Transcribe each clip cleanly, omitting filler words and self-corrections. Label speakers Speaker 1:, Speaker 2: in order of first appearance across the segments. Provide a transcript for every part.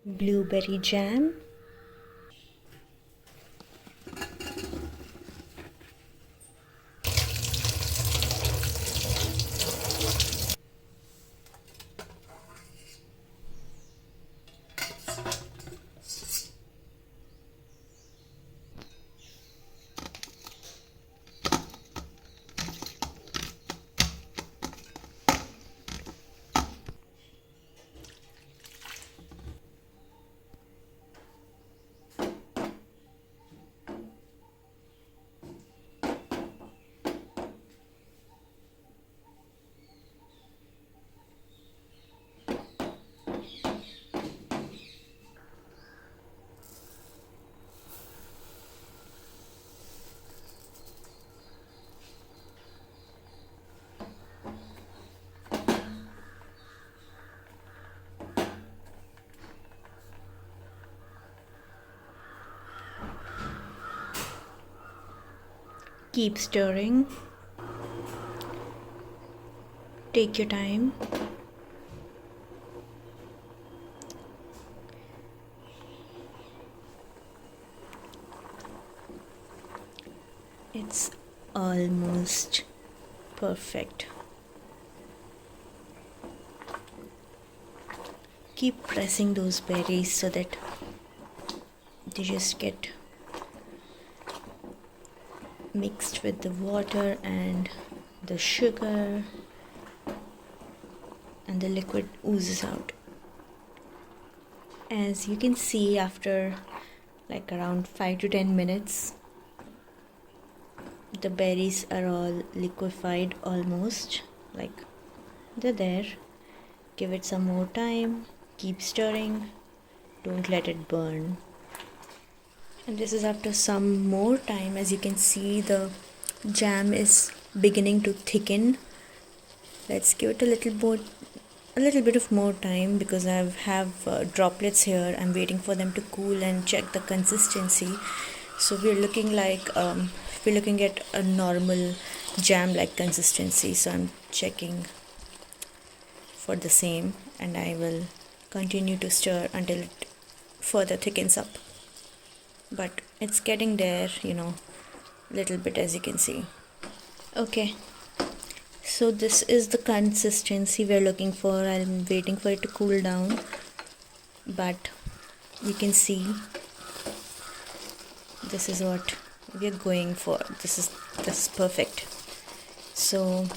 Speaker 1: blueberry jam, keep stirring, take your time. It's almost perfect. Keep pressing those berries so that they just get mixed with the water and the sugar, and the liquid oozes out. As you can see, after like around 5 to 10 minutes, the berries are all liquefied almost, like they're there. Give it some more time, keep stirring, don't let it burn. And this is after some more time. As you can see, the jam is beginning to thicken. Let's give it a little bit of more time, because I have droplets here. I'm waiting for them to cool and check the consistency. So we're looking at a normal jam like consistency. So I'm checking for the same, and I will continue to stir until it further thickens up. But it's getting there, little bit, as you can see. Okay, so this is the consistency we're looking for. I'm waiting for it to cool down, but you can see this is what we're going for. This is perfect. So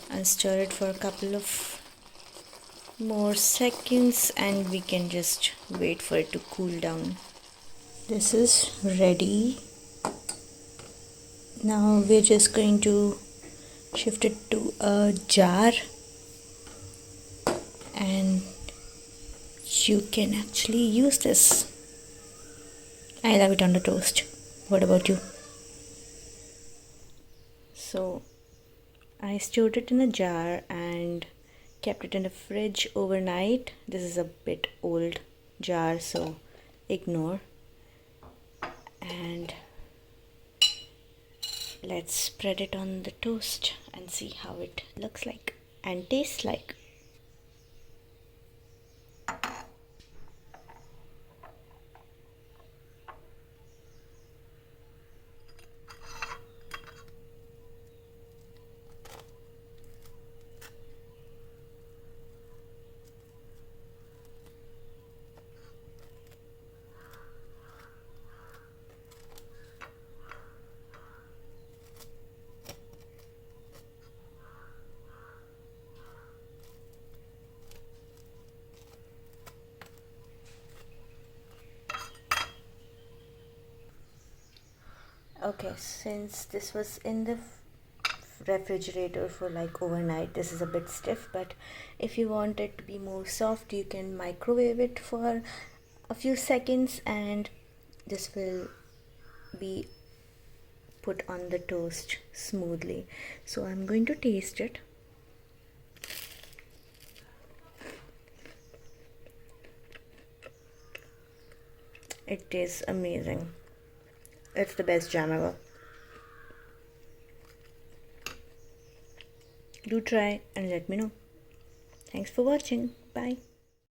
Speaker 1: I'll stir it for a couple of more seconds, and we can just wait for it to cool down. This is ready. Now we're just going to shift it to a jar, and you can actually use this. I love it on the toast. What about you? So I stored it in a jar and kept it in the fridge overnight. This is a bit old jar, so ignore. And let's spread it on the toast and see how it looks like and tastes like. Okay, since this was in the refrigerator for like overnight, this is a bit stiff, but if you want it to be more soft, you can microwave it for a few seconds, and this will be put on the toast smoothly. So I'm going to taste it. It tastes amazing. It's the best jam ever. Do try and let me know. Thanks for watching. Bye.